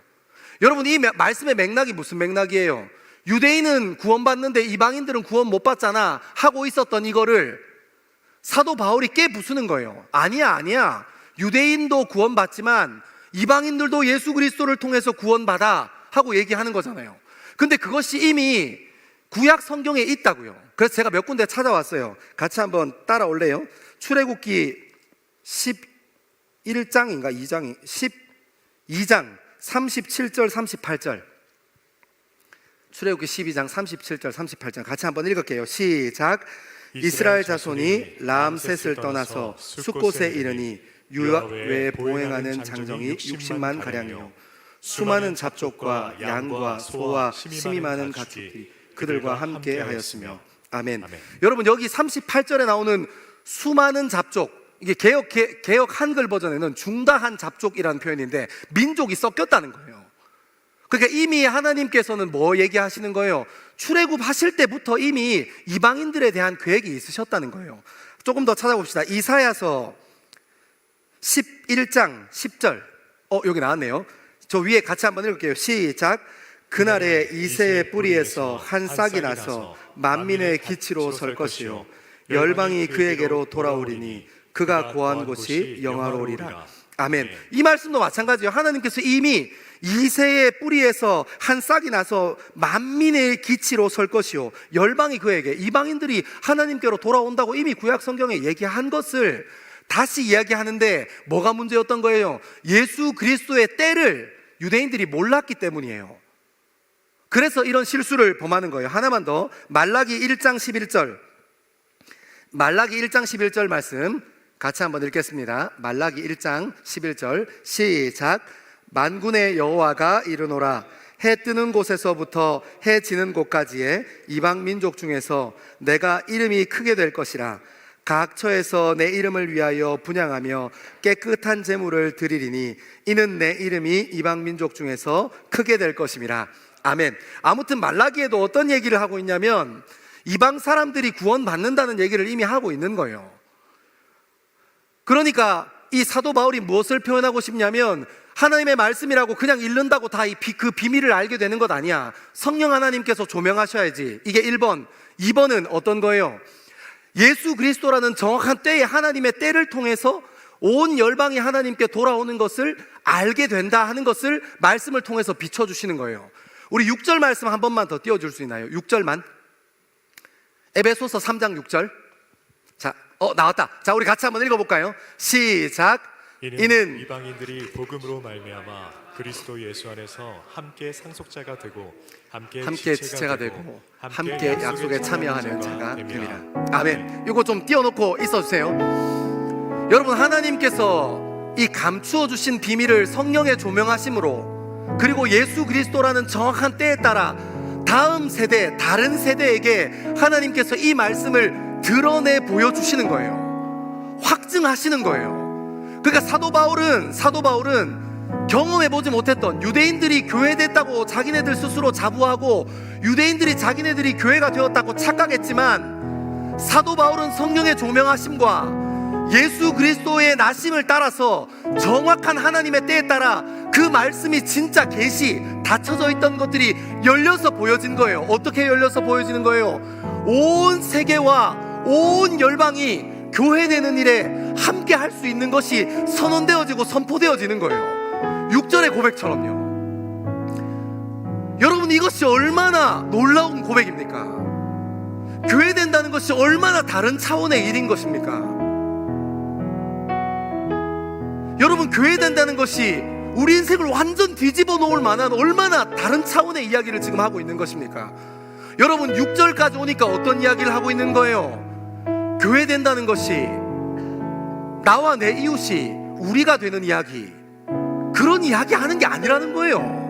여러분, 이 말씀의 맥락이 무슨 맥락이에요? 유대인은 구원받는데 이방인들은 구원 못 받잖아 하고 있었던 이거를 사도 바울이 깨부수는 거예요. 아니야. 유대인도 구원받지만 이방인들도 예수 그리스도를 통해서 구원받아 하고 얘기하는 거잖아요. 근데 그것이 이미 구약 성경에 있다고요. 그래서 제가 몇 군데 찾아왔어요. 같이 한번 따라올래요? 출애굽기 11장인가 2장이 12장 37절 38절. 출애굽기 12장 37절 38절 같이 한번 읽을게요. 시작. 이스라엘 자손이 람셋을 떠나서 숫곳에 이르니 유아외에 보행하는 장정이 60만 가량이요 수많은 잡족과 양과 소와 심이 많은 가축들이 그들과 함께 하였으며. 아멘. 여러분, 여기 38절에 나오는 수많은 잡족, 이게 개역 한글 버전에는 중다한 잡족이라는 표현인데 민족이 섞였다는 거예요. 그러니까 이미 하나님께서는 뭐 얘기하시는 거예요? 출애굽 하실 때부터 이미 이방인들에 대한 계획이 있으셨다는 거예요. 조금 더 찾아봅시다. 이사야서 11장 10절. 여기 나왔네요. 저 위에 같이 한번 읽을게요. 시작. 그날에 이새의 뿌리에서 한 싹이 나서 만민의 기치로 설 것이요 열방이 그에게로 돌아오리니 그가 거한 곳이 영화로우리라. 아멘. 이 말씀도 마찬가지예요. 하나님께서 이미 이새의 뿌리에서 한 싹이 나서 만민의 기치로 설 것이요 열방이 그에게, 이방인들이 하나님께로 돌아온다고 이미 구약 성경에 얘기한 것을 다시 이야기하는데 뭐가 문제였던 거예요? 예수 그리스도의 때를 유대인들이 몰랐기 때문이에요. 그래서 이런 실수를 범하는 거예요. 하나만 더. 말라기 1장 11절. 말라기 1장 11절 말씀 같이 한번 읽겠습니다. 말라기 1장 11절 시작. 만군의 여호와가 이르노라. 해 뜨는 곳에서부터 해 지는 곳까지의 이방 민족 중에서 내가 이름이 크게 될 것이라. 각 처에서 내 이름을 위하여 분향하며 깨끗한 제물을 드리리니 이는 내 이름이 이방 민족 중에서 크게 될 것임이라. 아멘. 아무튼 말라기에도 어떤 얘기를 하고 있냐면 이방 사람들이 구원받는다는 얘기를 이미 하고 있는 거예요. 그러니까 이 사도 바울이 무엇을 표현하고 싶냐면 하나님의 말씀이라고 그냥 읽는다고 다 그 비밀을 알게 되는 것 아니야. 성령 하나님께서 조명하셔야지. 이게 1번. 2번은 어떤 거예요? 예수 그리스도라는 정확한 때에 하나님의 때를 통해서 온 열방이 하나님께 돌아오는 것을 알게 된다 하는 것을 말씀을 통해서 비춰주시는 거예요. 우리 6절 말씀 한 번만 더 띄워줄 수 있나요? 6절만. 에베소서 3장 6절. 자, 나왔다. 자, 우리 같이 한번 읽어볼까요? 시작. 이는 이방인들이 복음으로 말미암아 그리스도 예수 안에서 함께 상속자가 되고 함께 지체가 되고 함께 약속에 참여하는 자가 됨이라. 아멘. 이거 좀 띄워놓고 있어주세요. 여러분, 하나님께서 이 감추어 주신 비밀을 성령의 조명하심으로, 그리고 예수 그리스도라는 정확한 때에 따라 다음 세대, 다른 세대에게 하나님께서 이 말씀을 드러내 보여주시는 거예요. 확증하시는 거예요. 그러니까 사도 바울은 경험해보지 못했던, 유대인들이 교회됐다고 자기네들 스스로 자부하고 유대인들이 자기네들이 교회가 되었다고 착각했지만, 사도 바울은 성령의 조명하심과 예수 그리스도의 나심을 따라서 정확한 하나님의 때에 따라 그 말씀이 진짜 계시, 닫혀져 있던 것들이 열려서 보여진 거예요. 어떻게 열려서 보여지는 거예요? 온 세계와 온 열방이 교회되는 일에 함께 할 수 있는 것이 선언되어지고 선포되어지는 거예요. 6절의 고백처럼요. 여러분, 이것이 얼마나 놀라운 고백입니까? 교회된다는 것이 얼마나 다른 차원의 일인 것입니까? 여러분, 교회된다는 것이 우리 인생을 완전 뒤집어 놓을 만한 얼마나 다른 차원의 이야기를 지금 하고 있는 것입니까? 여러분, 6절까지 오니까 어떤 이야기를 하고 있는 거예요? 교회된다는 것이 나와 내 이웃이 우리가 되는 이야기, 그런 이야기 하는 게 아니라는 거예요.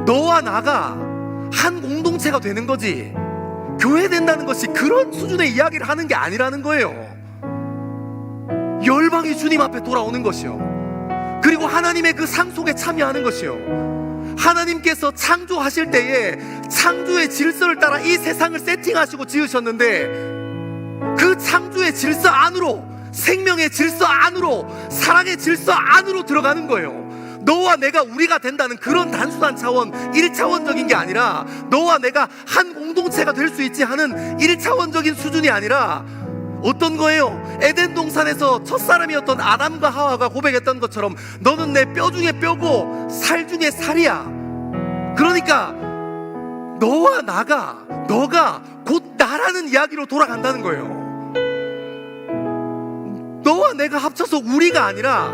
너와 나가 한 공동체가 되는 거지, 교회된다는 것이 그런 수준의 이야기를 하는 게 아니라는 거예요. 열방이 주님 앞에 돌아오는 것이요, 그리고 하나님의 그 상속에 참여하는 것이요, 하나님께서 창조하실 때에 창조의 질서를 따라 이 세상을 세팅하시고 지으셨는데 그 창조의 질서 안으로, 생명의 질서 안으로, 사랑의 질서 안으로 들어가는 거예요. 너와 내가 우리가 된다는 그런 단순한 차원, 1차원적인 게 아니라 너와 내가 한 공동체가 될 수 있지 하는 1차원적인 수준이 아니라 어떤 거예요? 에덴 동산에서 첫사람이었던 아담과 하와가 고백했던 것처럼 너는 내 뼈 중에 뼈고 살 중에 살이야. 그러니까 너와 나가, 너가 곧 나라는 이야기로 돌아간다는 거예요. 너와 내가 합쳐서 우리가 아니라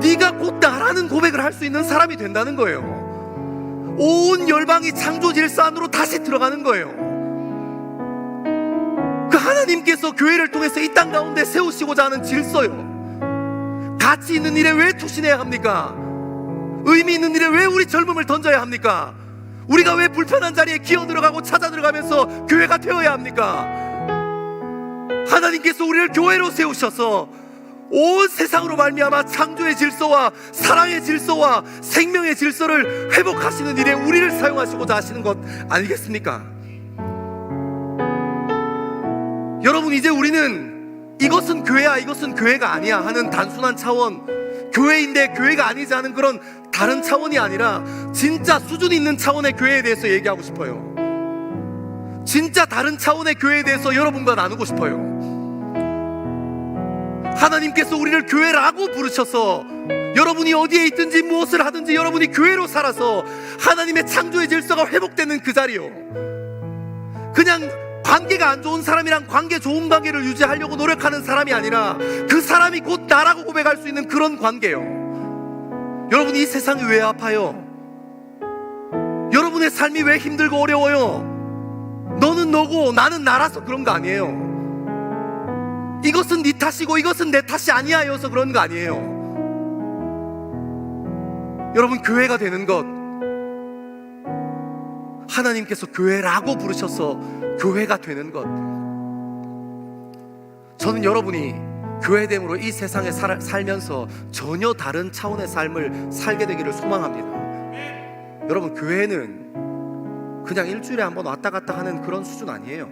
네가 곧 나라는 고백을 할 수 있는 사람이 된다는 거예요. 온 열방이 창조 질서 안으로 다시 들어가는 거예요. 그 하나님께서 교회를 통해서 이 땅 가운데 세우시고자 하는 질서요, 가치 있는 일에 왜 투신해야 합니까? 의미 있는 일에 왜 우리 젊음을 던져야 합니까? 우리가 왜 불편한 자리에 기어 들어가고 찾아 들어가면서 교회가 되어야 합니까? 하나님께서 우리를 교회로 세우셔서 온 세상으로 말미암아 창조의 질서와 사랑의 질서와 생명의 질서를 회복하시는 일에 우리를 사용하시고자 하시는 것 아니겠습니까? 여러분, 이제 우리는 이것은 교회야, 이것은 교회가 아니야 하는 단순한 차원, 교회인데 교회가 아니지 않은 그런 다른 차원이 아니라 진짜 수준 있는 차원의 교회에 대해서 얘기하고 싶어요. 진짜 다른 차원의 교회에 대해서 여러분과 나누고 싶어요. 하나님께서 우리를 교회라고 부르셔서 여러분이 어디에 있든지 무엇을 하든지 여러분이 교회로 살아서 하나님의 창조의 질서가 회복되는 그 자리요, 그냥 관계가 안 좋은 사람이랑 관계, 좋은 관계를 유지하려고 노력하는 사람이 아니라 그 사람이 곧 나라고 고백할 수 있는 그런 관계요. 여러분, 이 세상이 왜 아파요? 여러분의 삶이 왜 힘들고 어려워요? 너는 너고 나는 나라서 그런 거 아니에요. 이것은 네 탓이고 이것은 내 탓이 아니야 여서 그런 거 아니에요. 여러분, 교회가 되는 것, 하나님께서 교회라고 부르셔서 교회가 되는 것, 저는 여러분이 교회됨으로 이 세상에 살면서 전혀 다른 차원의 삶을 살게 되기를 소망합니다. 여러분, 교회는 그냥 일주일에 한번 왔다 갔다 하는 그런 수준 아니에요.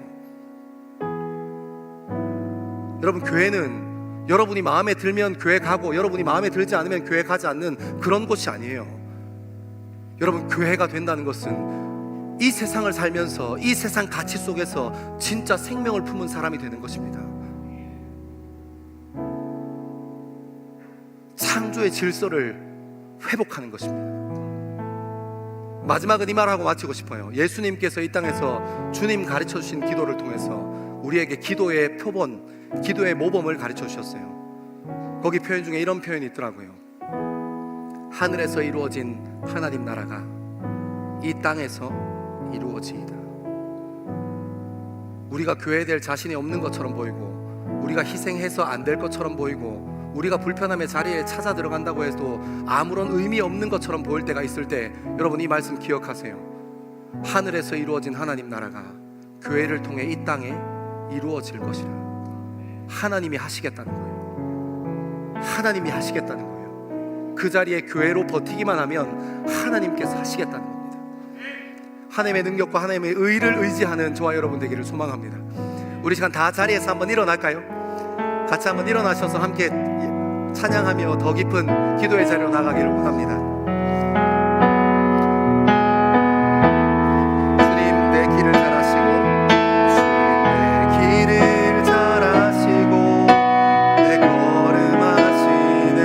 여러분, 교회는 여러분이 마음에 들면 교회 가고 여러분이 마음에 들지 않으면 교회 가지 않는 그런 곳이 아니에요. 여러분, 교회가 된다는 것은 이 세상을 살면서 이 세상 가치 속에서 진짜 생명을 품은 사람이 되는 것입니다. 창조의 질서를 회복하는 것입니다. 마지막은 이 말하고 마치고 싶어요. 예수님께서 이 땅에서 주님 가르쳐 주신 기도를 통해서 우리에게 기도의 표본, 기도의 모범을 가르쳐 주셨어요. 거기 표현 중에 이런 표현이 있더라고요. 하늘에서 이루어진 하나님 나라가 이 땅에서 이루어지이다. 우리가 교회될 자신이 없는 것처럼 보이고 우리가 희생해서 안 될 것처럼 보이고 우리가 불편함의 자리에 찾아 들어간다고 해도 아무런 의미 없는 것처럼 보일 때가 있을 때, 여러분 이 말씀 기억하세요. 하늘에서 이루어진 하나님 나라가 교회를 통해 이 땅에 이루어질 것이라. 하나님이 하시겠다는 거예요. 하나님이 하시겠다는 거예요. 그 자리에 교회로 버티기만 하면 하나님께서 하시겠다는 겁니다. 하나님의 능력과 하나님의 의를 의지하는 저와 여러분 되기를 소망합니다. 우리 시간 다 자리에서 한번 일어날까요? 같이 한번 일어나셔서 함께 찬양하며 더 깊은 기도의 자리로 나가기를 원합니다. 주님 내 길을 잘 아시고, 주님 내 길을 잘 아시고 내 걸음 아시네.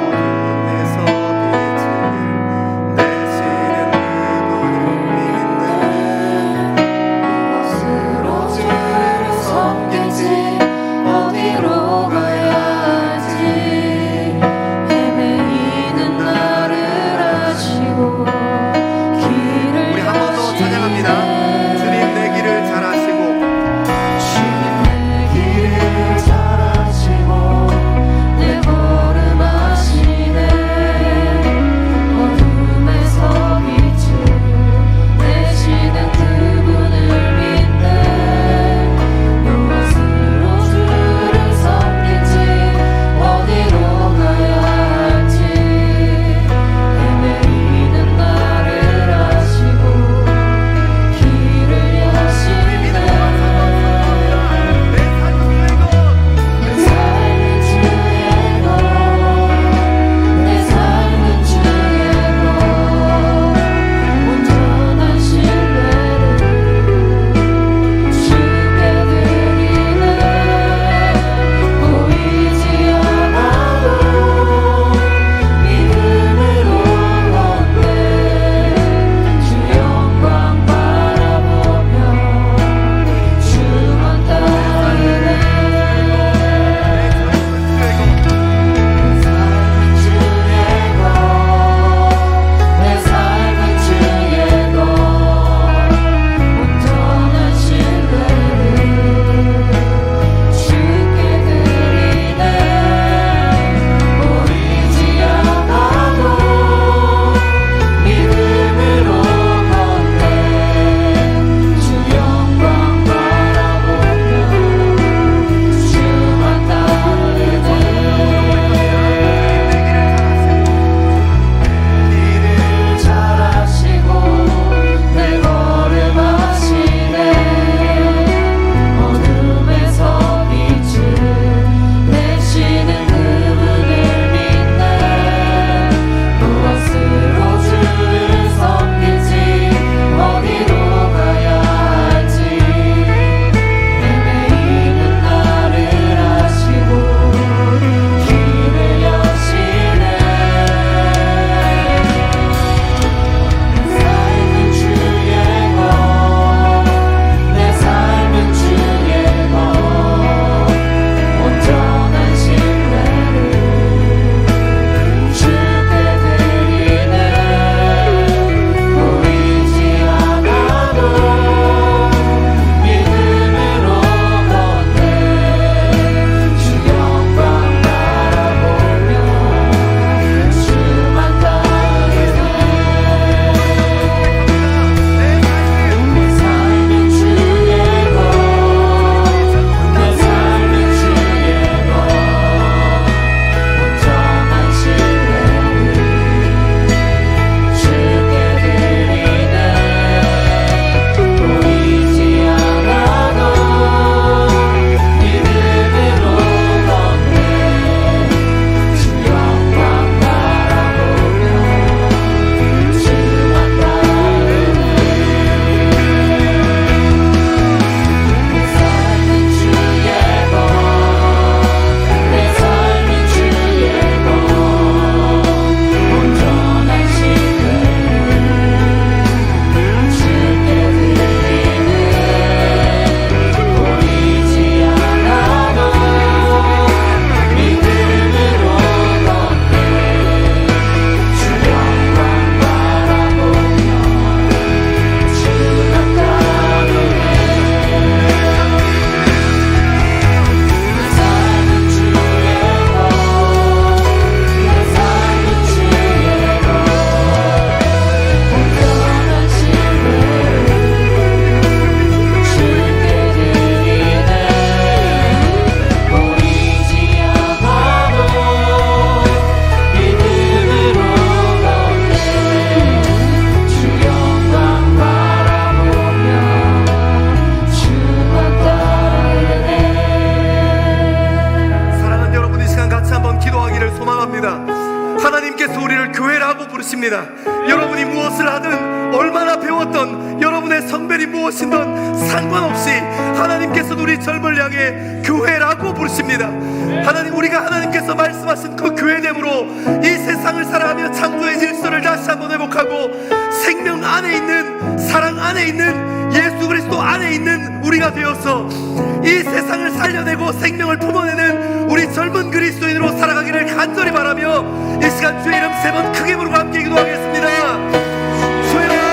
어둠에서 빛을 내시는 그분을 부르십니다. 여러분이 무엇을 하든, 얼마나 배웠던, 여러분의 성별이 무엇이든 상관없이 하나님께서는 우리 젊은이를 향해 교회라고 부르십니다. 하나님, 우리가 하나님께서 말씀하신 그 교회됨으로 이 세상을 살아가며 창조의 질서를 다시 한번 회복하고 생명 안에 있는, 사랑 안에 있는, 예수 그리스도 안에 있는 우리가 되어서 이 세상을 살려내고 생명을 품어내는 우리 젊은 그리스도인으로 살아가기를 간절히 바라며 이 시간 주의 이름 3번 크게 부르고 함께 기도하겠습니다. 주여!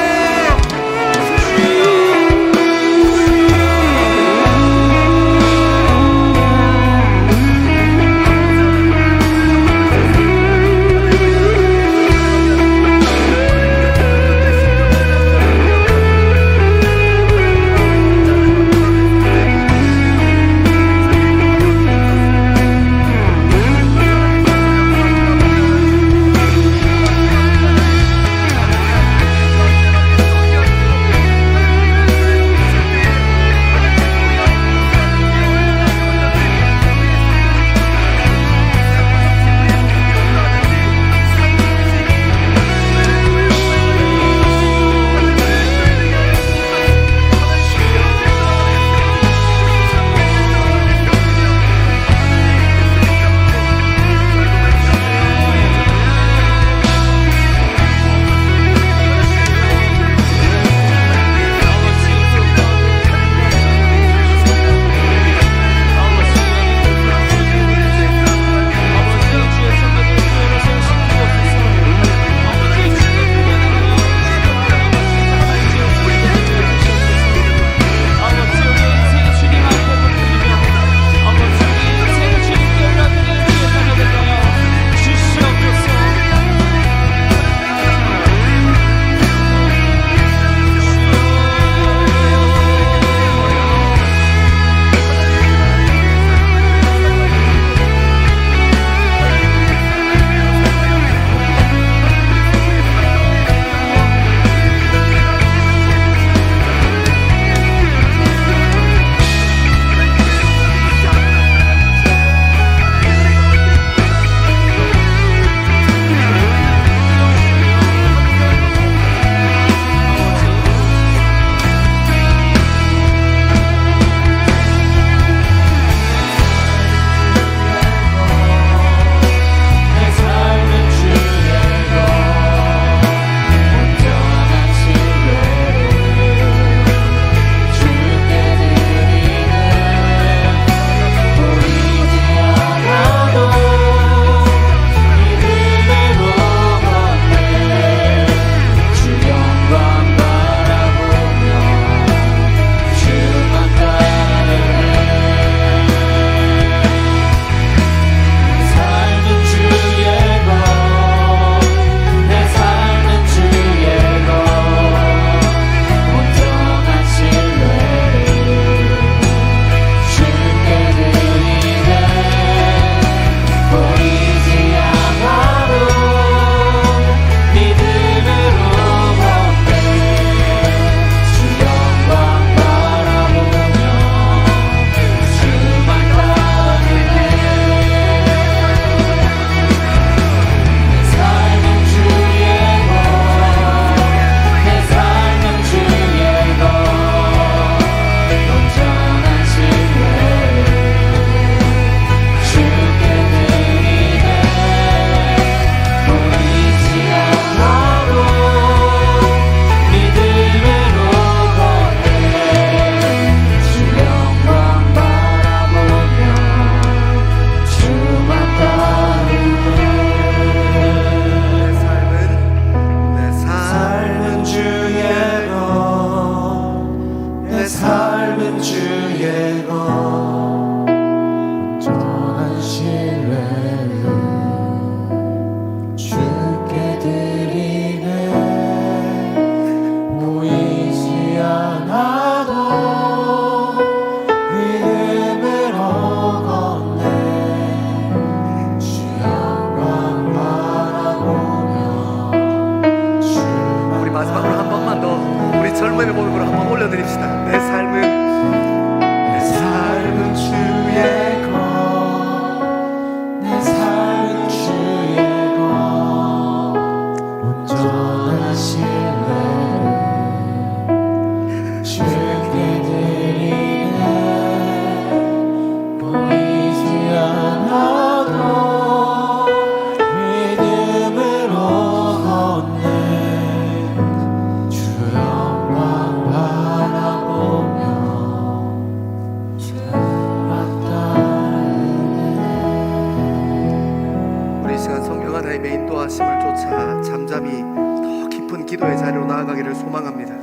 인도하심을 쫓아 잠잠히 더 깊은 기도의 자리로 나아가기를 소망합니다.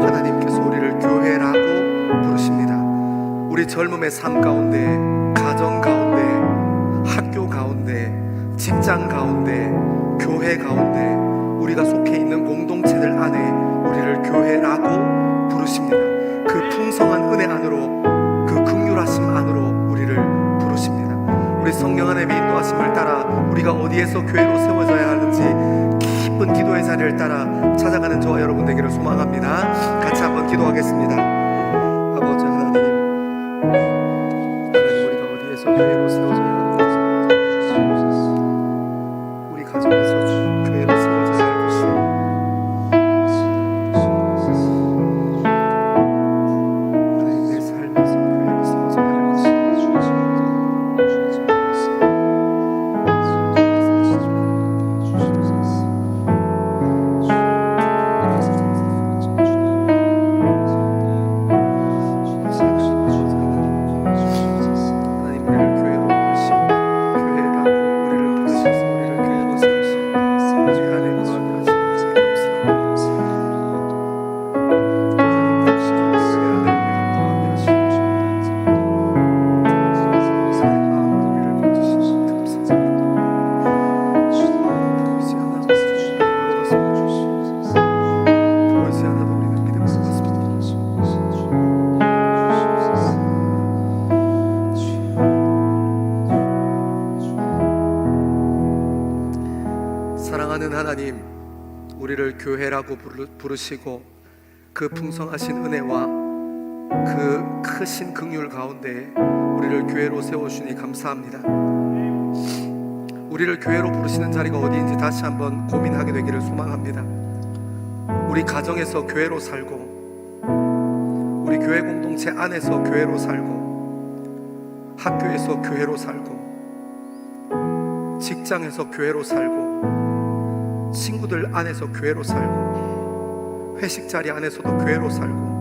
하나님께서 우리를 교회라고 부르십니다. 우리 젊음의 삶 가운데, 가정 가운데, 학교 가운데, 직장 가운데, 교회 가운데, 우리가 속해 있는 공동체들 안에 우리를 교회라고 부르십니다. 그 풍성한 은혜 안으로, 그 긍휼하심 안으로 우리를 부르십니다. 우리 성령 하나님의 인도하심을 따라 우리가 어디에서 교회로 세워져야 하는지 깊은 기도의 자리를 따라 찾아가는 저와 여러분 되기를 소망합니다. 같이 한번 기도하겠습니다. 아버지 하나님, 우리가 어디에서 교회로 세워져야 하는지, 우리 가정에서 교회로 세워져야 할 것이, 하나님 내 삶에서 교회로 세워져야 할 것이, 사랑하는 하나님, 우리를 교회라고 부르시고 그 풍성하신 은혜와 그 크신 긍휼 가운데 우리를 교회로 세워주시니 감사합니다. 우리를 교회로 부르시는 자리가 어디인지 다시 한번 고민하게 되기를 소망합니다. 우리 가정에서 교회로 살고, 우리 교회 공동체 안에서 교회로 살고, 학교에서 교회로 살고, 직장에서 교회로 살고, 친구들 안에서 교회로 살고, 회식 자리 안에서도 교회로 살고,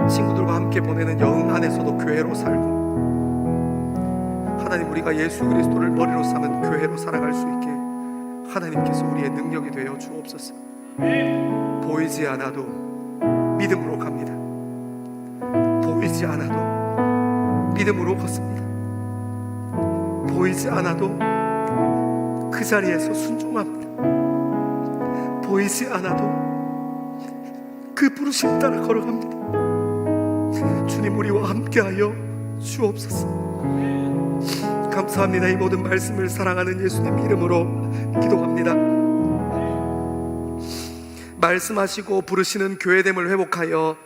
친구들과 함께 보내는 여행 안에서도 교회로 살고, 하나님, 우리가 예수 그리스도를 머리로 삼은 교회로 살아갈 수 있게 하나님께서 우리의 능력이 되어 주옵소서. 보이지 않아도 믿음으로 갑니다. 보이지 않아도 믿음으로 걷습니다. 보이지 않아도 그 자리에서 순종합니다. 보이지 않아도 그 부르심 따라 걸어갑니다. 주님, 우리와 함께하여 주옵소서. 감사합니다. 이 모든 말씀을 사랑하는 예수님 이름으로 기도합니다. 말씀하시고 부르시는 교회됨을 회복하여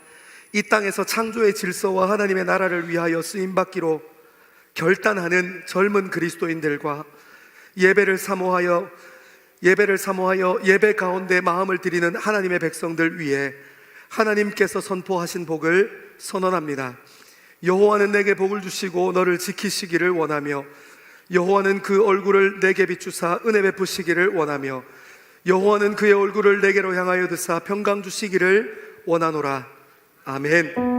이 땅에서 창조의 질서와 하나님의 나라를 위하여 쓰임받기로 결단하는 젊은 그리스도인들과 예배를 사모하여 예배 가운데 마음을 드리는 하나님의 백성들 위해 하나님께서 선포하신 복을 선언합니다. 여호와는 내게 복을 주시고 너를 지키시기를 원하며, 여호와는 그 얼굴을 내게 비추사 은혜 베푸시기를 원하며, 여호와는 그의 얼굴을 내게로 향하여 드사 평강 주시기를 원하노라. 아멘.